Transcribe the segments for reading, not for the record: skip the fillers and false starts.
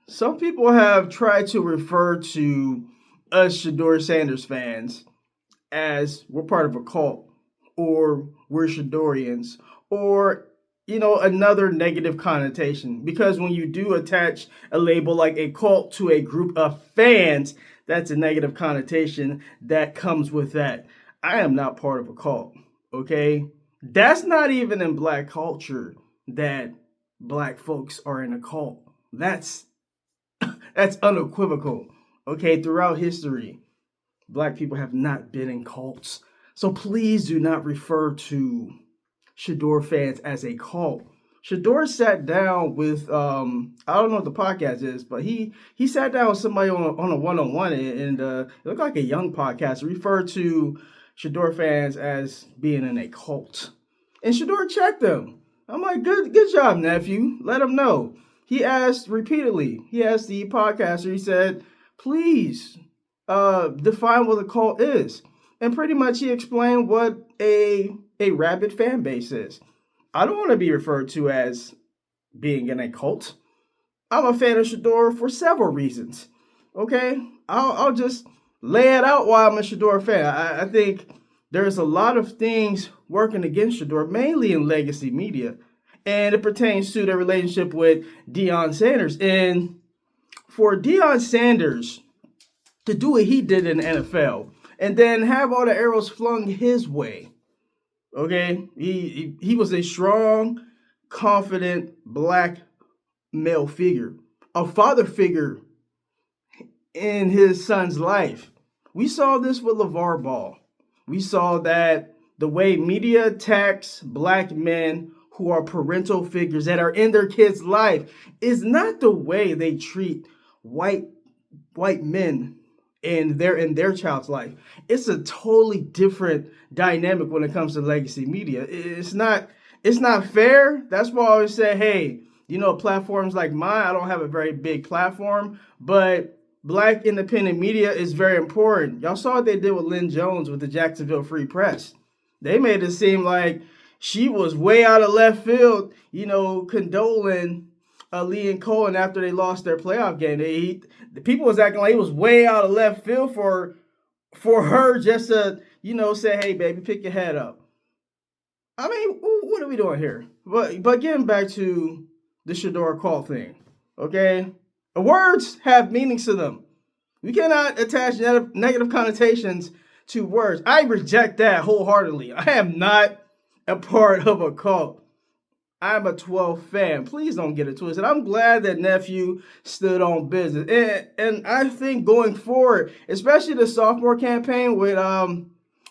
Some people have tried to refer to us Shedeur Sanders fans as we're part of a cult or we're Shedorians or another negative connotation, because when you do attach a label like a cult to a group of fans, that's a negative connotation that comes with that. I am not part of a cult. Okay, that's not even in black culture that black folks are in a cult. That's unequivocal. Okay, throughout history, black people have not been in cults. So please do not refer to Shedeur fans as a cult. Shedeur sat down with I don't know what the podcast is, but he sat down with somebody on a one-on-one, and it looked like a young podcast referred to Shedeur fans as being in a cult. And Shedeur checked them. I'm like, good job, nephew. Let him know. He asked repeatedly. He asked the podcaster. He said, please define what a cult is. And pretty much he explained what a rabid fan base is. I don't want to be referred to as being in a cult. I'm a fan of Shedeur for several reasons. Okay, I'll just lay it out why I'm a Shedeur fan. I think there's a lot of things working against Shedeur, mainly in legacy media, and it pertains to their relationship with Deion Sanders. And for Deion Sanders to do what he did in the NFL and then have all the arrows flung his way, okay, he was a strong, confident black male figure, a father figure in his son's life. We saw this with LeVar Ball. We saw that the way media attacks black men who are parental figures that are in their kids' life is not the way they treat white men in their child's life. It's a totally different dynamic when it comes to legacy media. It's not fair. That's why I always say, hey, platforms like mine, I don't have a very big platform, but black independent media is very important. Y'all saw what they did with Lynn Jones with the Jacksonville Free Press. They made it seem like she was way out of left field, condoling Lee and Cohen after they lost their playoff game. The people was acting like it was way out of left field for her just to, say, hey, baby, pick your head up. I mean, what are we doing here? But getting back to the Shedeur call thing, okay? Words have meanings to them. We cannot attach negative connotations to words. I reject that wholeheartedly. I am not a part of a cult. I'm a 12 fan. Please don't get it twisted. I'm glad that nephew stood on business. And I think going forward, especially the sophomore campaign with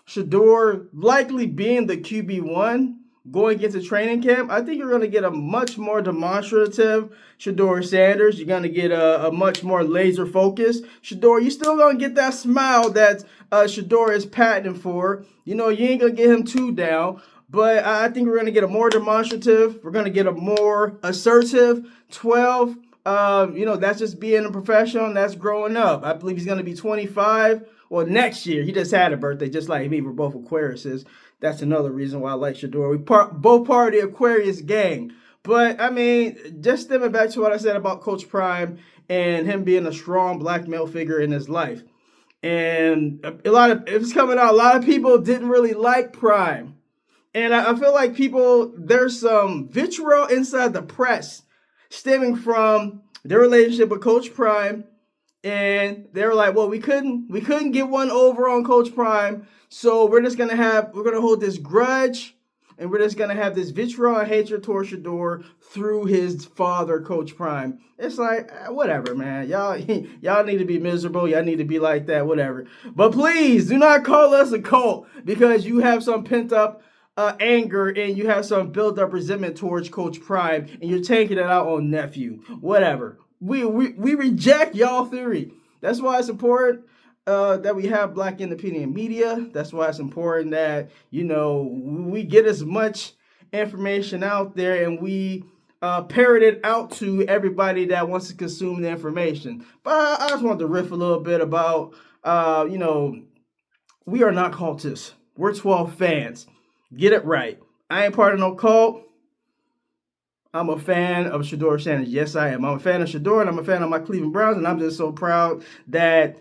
Shedeur likely being the QB1 going into training camp, I think you're going to get a much more demonstrative Shedeur Sanders. You're going to get a much more laser focused Shedeur. You're still going to get that smile that Shedeur is patenting for. You ain't going to get him too down. But I think we're going to get a more demonstrative. We're going to get a more assertive 12. That's just being a professional. That's growing up. I believe he's going to be 25. Well, next year. He just had a birthday, just like me. We're both Aquariuses. That's another reason why I like Shedeur. We both part of the Aquarius gang. But, I mean, just stemming back to what I said about Coach Prime and him being a strong black male figure in his life. And it's coming out, a lot of people didn't really like Prime. And I feel like there's some vitriol inside the press stemming from their relationship with Coach Prime. And they were like, well, we couldn't get one over on Coach Prime. So we're going to hold this grudge, and we're just going to have this vitriol and hatred towards Shedeur through his father, Coach Prime. It's like, whatever, man. Y'all need to be miserable. Y'all need to be like that, whatever. But please do not call us a cult because you have some pent up anger and you have some built up resentment towards Coach Prime and you're taking it out on nephew. Whatever. We reject y'all theory. That's why it's important that we have black independent media. That's why it's important that, we get as much information out there and we parrot it out to everybody that wants to consume the information. But I just wanted to riff a little bit about, we are not cultists. We're 12 fans. Get it right. I ain't part of no cult. I'm a fan of Shedeur Sanders. Yes, I am. I'm a fan of Shedeur, and I'm a fan of my Cleveland Browns, and I'm just so proud that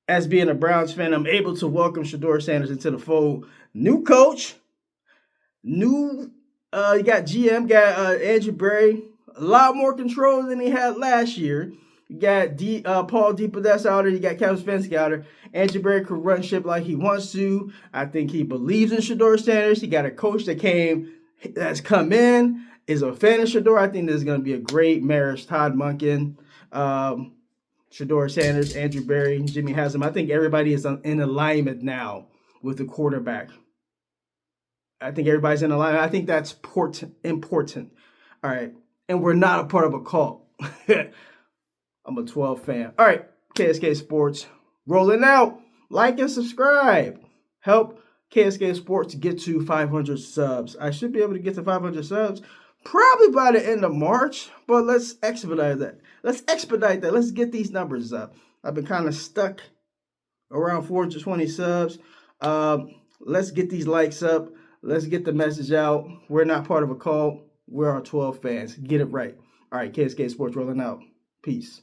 as being a Browns fan, I'm able to welcome Shedeur Sanders into the fold. New coach, new you got GM, got Andrew Berry, a lot more control than he had last year. You got Paul DePodesta out there. You got Kevin Stefanski out there. Andrew Berry could run ship like he wants to. I think he believes in Shedeur Sanders. He got a coach that's come in, is a fan of Shedeur. I think this is going to be a great marriage. Todd Monken, Shedeur Sanders, Andrew Berry, Jimmy Haslam. I think everybody is in alignment now with the quarterback. I think everybody's in alignment. I think that's important. All right. And we're not a part of a cult. I'm a 12 fan. All right. KSK Sports rolling out. Like and subscribe. Help KSK Sports get to 500 subs. I should be able to get to 500 subs probably by the end of March, but let's expedite that. Let's get these numbers up. I've been kind of stuck around 420 subs. Let's get these likes up. Let's get the message out. We're not part of a cult. We're our 12 fans. Get it right. All right, KSK Sports rolling out. Peace.